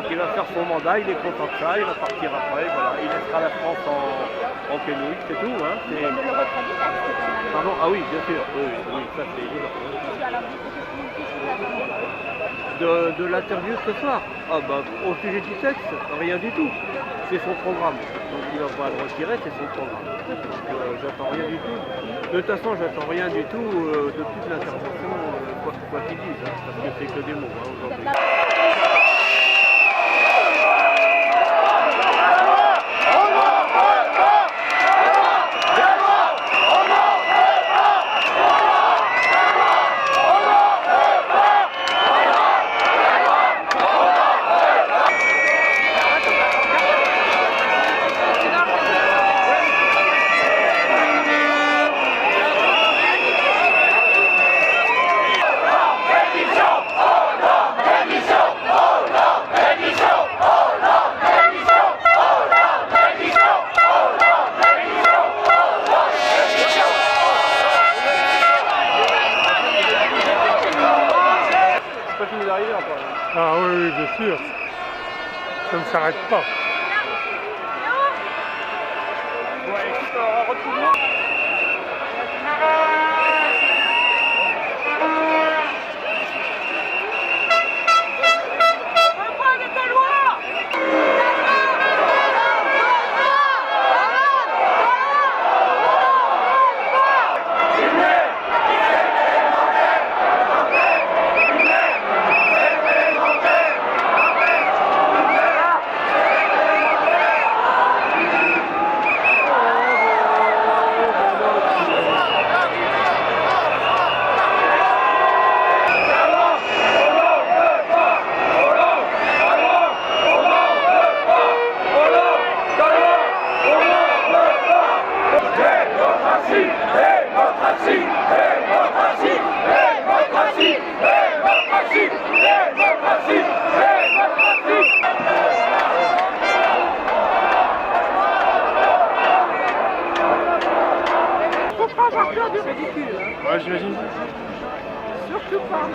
Donc il va faire son mandat, il est content de ça, il va partir après, voilà. Il laissera la France en pénurie, c'est tout. Hein. De l'Europe radicale, c'est quand même. Pardon. Ah oui, bien sûr, oui, ça c'est évident. De l'interview ce soir, au sujet du sexe, rien du tout. C'est son programme. Donc il va pas le retirer, c'est son programme. Donc j'attends rien du tout. De toute façon, j'attends rien du tout de toute l'intervention, quoi qu'ils disent, hein, parce que c'est que des mots aujourd'hui. Ah oui, bien sûr. Ça ne s'arrête pas. Bon, écoute, on retrouve. Ouais, j'imagine. Surtout pas.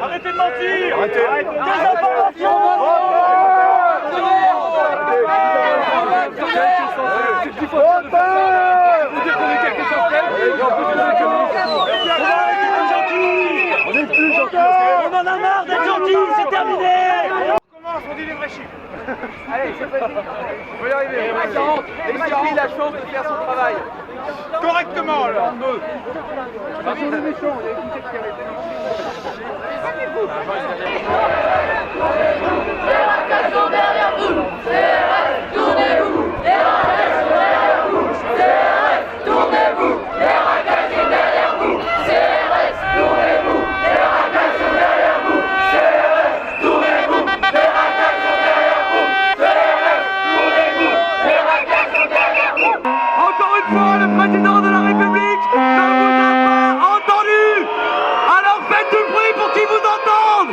Arrêtez de mentir! Arrêtez! On en a marre d'être gentil, c'est terminé! On dit les vrais chiffres. Allez, c'est parti. On va y arriver. Laissez-lui la chance de faire son travail. Correctement alors. Encore une fois, le président de la République ne vous a pas entendu. Alors faites du bruit pour qu'il vous entende.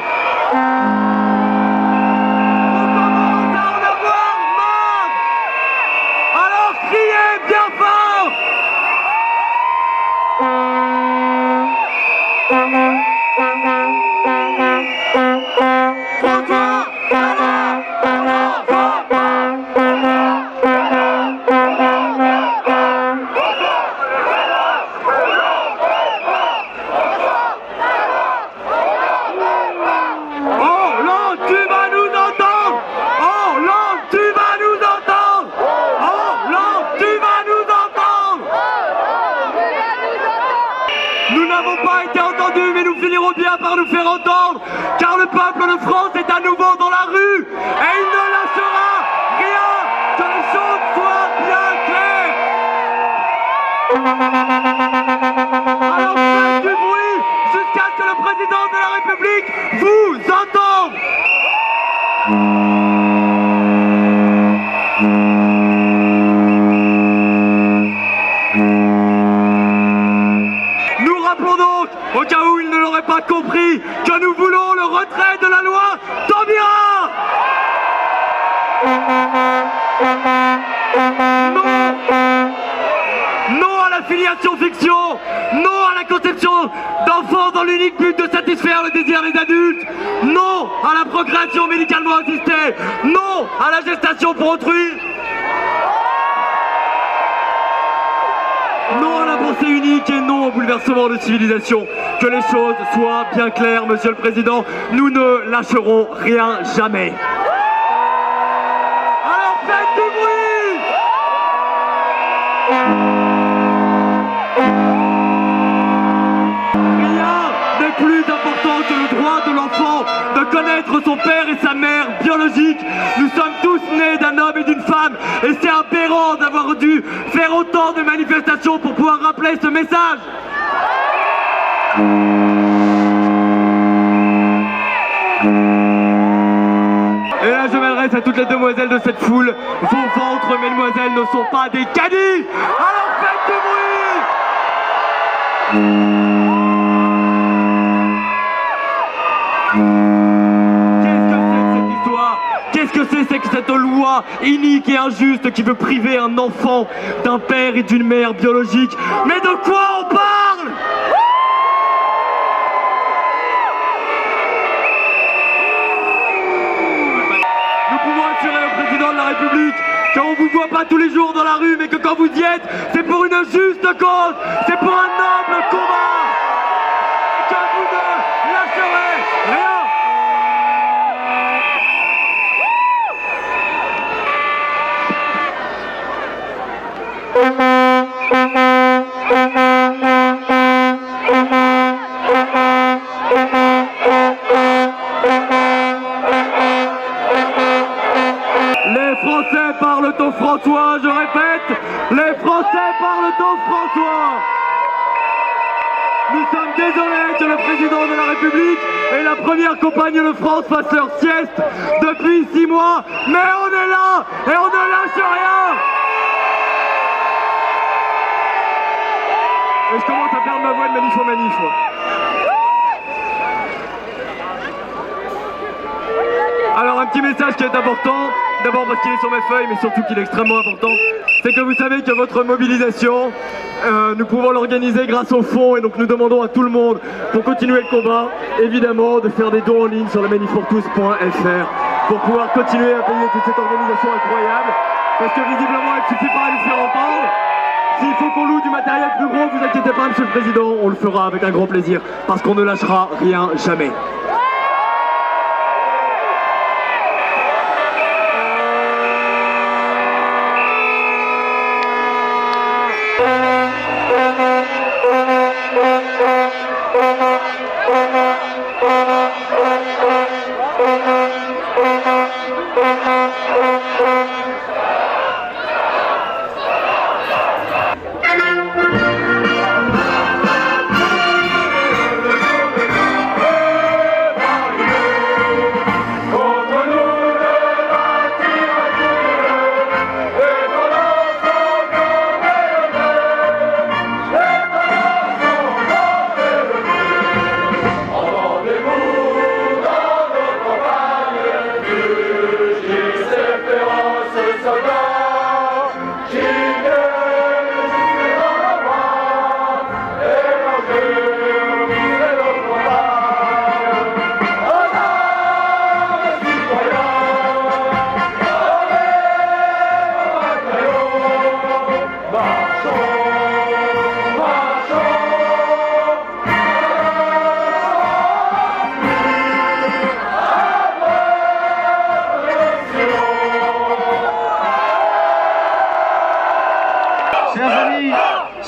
peuple de France est à nouveau dans la rue et il ne lâchera rien, que les choses soient bien claires. Alors faites du bruit jusqu'à ce que le président de la République vous entende. Nous rappelons donc, au cas où il ne l'aurait pas compris, que nous voulons le retrait de la loi Taubira. Non à la filiation fiction, non à la conception d'enfants dans l'unique but de satisfaire le désir des adultes, non à la procréation médicalement assistée, non à la gestation pour autrui, non à la pensée unique et non au bouleversement de civilisation. Que les choses soient bien claires, Monsieur le Président, nous ne lâcherons rien jamais. Alors faites du bruit! Rien n'est plus important que le droit de l'enfant de connaître son père et sa mère biologique. Nous sommes tous nés d'un homme et d'une femme et c'est aberrant d'avoir dû faire autant de manifestations pour pouvoir rappeler ce message. Et là je m'adresse à toutes les demoiselles de cette foule. Vos ventres, mesdemoiselles, ne sont pas des caddies. Alors faites du bruit. Qu'est-ce que c'est que cette loi inique et injuste qui veut priver un enfant d'un père et d'une mère biologique? Mais de quoi on parle? Nous pouvons assurer au président de la République qu'on ne vous voit pas tous les jours dans la rue, mais que quand vous y êtes, c'est pour une juste cause, c'est pour un noble combat, et que vous ne lâcherez rien. Les Français parlent au François, je répète, les Français parlent au François. Nous sommes désolés que le président de la République et la première compagne de France fassent leur sieste depuis 6 mois, mais on est là et on ne lâche rien. Et je commence à perdre ma voix de manif en manif. Alors un petit message qui est important, d'abord parce qu'il est sur mes feuilles, mais surtout qu'il est extrêmement important, c'est que vous savez que votre mobilisation, nous pouvons l'organiser grâce au fonds, et donc nous demandons à tout le monde, pour continuer le combat, évidemment, de faire des dons en ligne sur le manifpourtous.fr pour pouvoir continuer à payer toute cette organisation incroyable, parce que visiblement il ne suffit pas à nous faire entendre. S'il faut qu'on loue du matériel plus gros, vous inquiétez pas, Monsieur le Président, on le fera avec un grand plaisir, parce qu'on ne lâchera rien, jamais.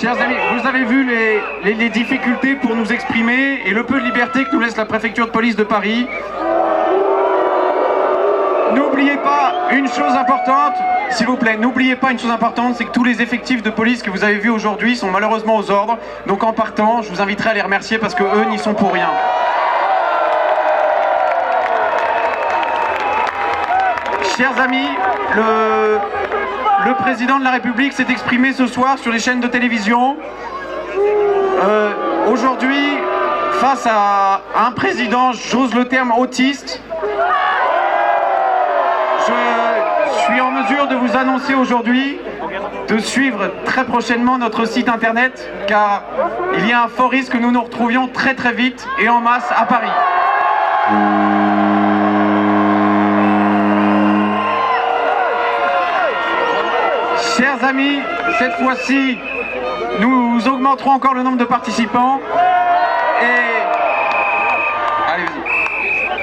Chers amis, vous avez vu les difficultés pour nous exprimer et le peu de liberté que nous laisse la préfecture de police de Paris. n'oubliez pas une chose importante, s'il vous plaît, n'oubliez pas une chose importante, c'est que tous les effectifs de police que vous avez vus aujourd'hui sont malheureusement aux ordres. Donc en partant, je vous inviterai à les remercier parce que eux n'y sont pour rien. Chers amis, le président de la République s'est exprimé ce soir sur les chaînes de télévision. Aujourd'hui, face à un président, j'ose le terme autiste, je suis en mesure de vous annoncer aujourd'hui de suivre très prochainement notre site internet, car il y a un fort risque que nous nous retrouvions très très vite et en masse à Paris. Chers amis, cette fois-ci, nous augmenterons encore le nombre de participants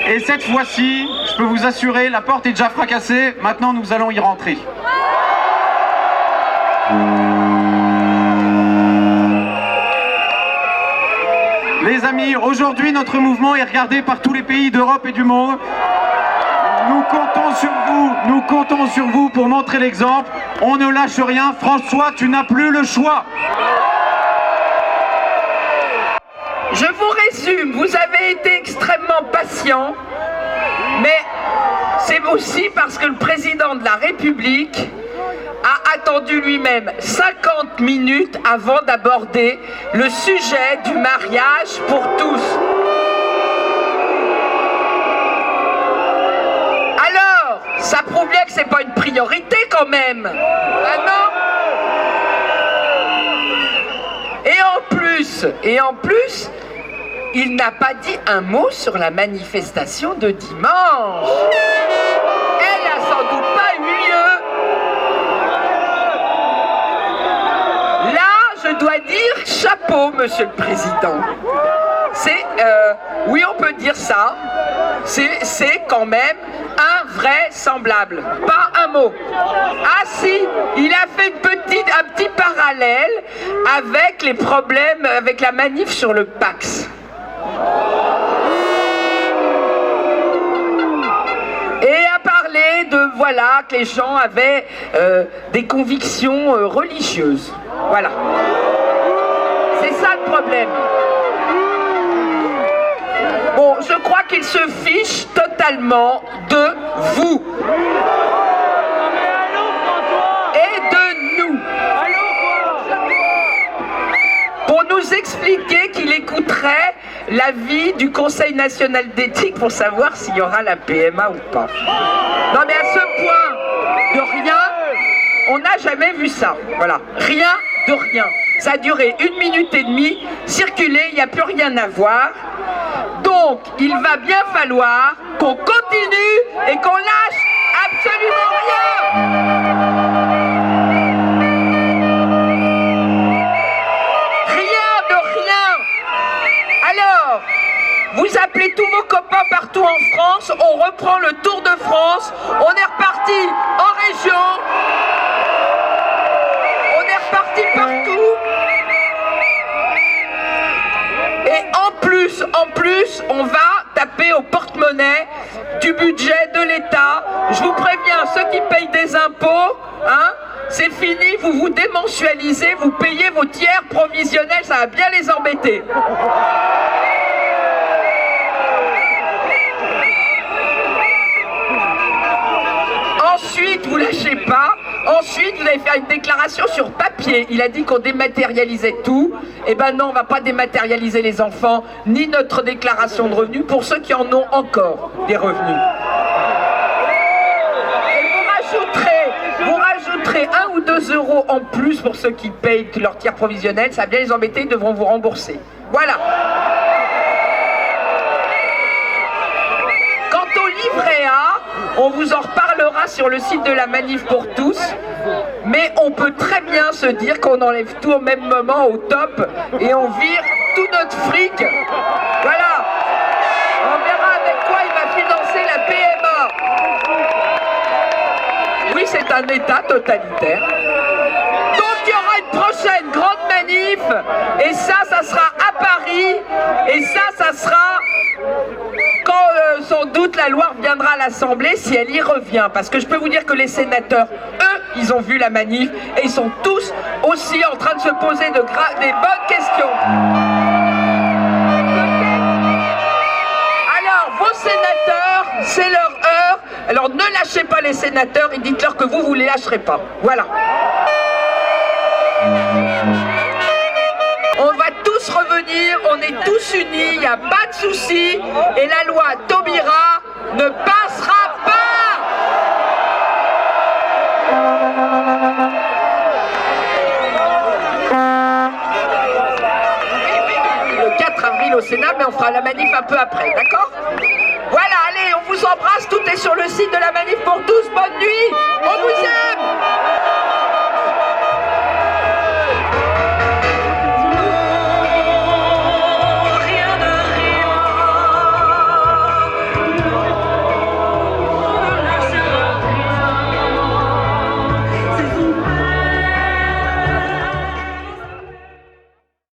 et cette fois-ci, je peux vous assurer, la porte est déjà fracassée, maintenant nous allons y rentrer. Les amis, aujourd'hui notre mouvement est regardé par tous les pays d'Europe et du monde. Nous comptons sur vous pour montrer l'exemple. On ne lâche rien. François, tu n'as plus le choix. Je vous résume, vous avez été extrêmement patient, mais c'est aussi parce que le président de la République a attendu lui-même 50 minutes avant d'aborder le sujet du mariage pour tous. Ça prouve bien que c'est pas une priorité quand même. Ah non? Et en plus, il n'a pas dit un mot sur la manifestation de dimanche. Elle a sans doute pas eu lieu. Là, je dois dire chapeau, Monsieur le Président. Oui, on peut dire ça. C'est quand même invraisemblable. Pas un mot. Ah si, il a fait un petit parallèle avec les problèmes, avec la manif sur le Pax. Et a parlé de, voilà, que les gens avaient des convictions religieuses. Voilà. C'est ça le problème. Bon, je crois qu'il se fiche totalement de vous. Et de nous. Pour nous expliquer qu'il écouterait l'avis du Conseil national d'éthique pour savoir s'il y aura la PMA ou pas. Non mais à ce point de rien, on n'a jamais vu ça. Voilà, rien de rien. Ça a duré 1 minute et demie, circuler, il n'y a plus rien à voir. Donc, il va bien falloir qu'on continue et qu'on lâche absolument rien. Rien de rien. Alors, vous appelez tous vos copains partout en France, on reprend le Tour de France, on est reparti en région, on est reparti partout. Et en plus, on va taper au porte-monnaie du budget de l'État. Je vous préviens, ceux qui payent des impôts, hein, c'est fini, vous vous démensualisez, vous payez vos tiers provisionnels, ça va bien les embêter. Ensuite, vous lâchez pas. Ensuite, vous allez faire une déclaration sur papier. Il a dit qu'on dématérialisait tout. Eh ben non, on va pas dématérialiser les enfants, ni notre déclaration de revenus pour ceux qui en ont encore des revenus. Et vous rajouterez 1 ou 2 euros en plus pour ceux qui payent leur tiers provisionnel. Ça va bien les embêter, ils devront vous rembourser. Voilà. Quant au livret A, on vous en reparlera sur le site de la Manif pour tous, mais on peut très bien se dire qu'on enlève tout au même moment au top et on vire tout notre fric. Voilà. On verra avec quoi il va financer la PMA. Oui, c'est un État totalitaire. Donc il y aura une prochaine grande manif et ça sera à Paris et ça sera quand sans doute la loi reviendra à l'Assemblée si elle y revient. Parce que je peux vous dire que les sénateurs, eux, ils ont vu la manif et ils sont tous aussi en train de se poser des bonnes questions. Alors, vos sénateurs, c'est leur heure. Alors ne lâchez pas les sénateurs et dites-leur que vous les lâcherez pas. Voilà. On va tous revenir, on est tous unis, il n'y a pas de souci, et la loi Taubira ne passera pas. Oui, le 4 avril au Sénat, mais on fera la manif un peu après, d'accord? Voilà, allez, on vous embrasse, tout est sur le site de la manif pour tous, bonne nuit, on vous aime.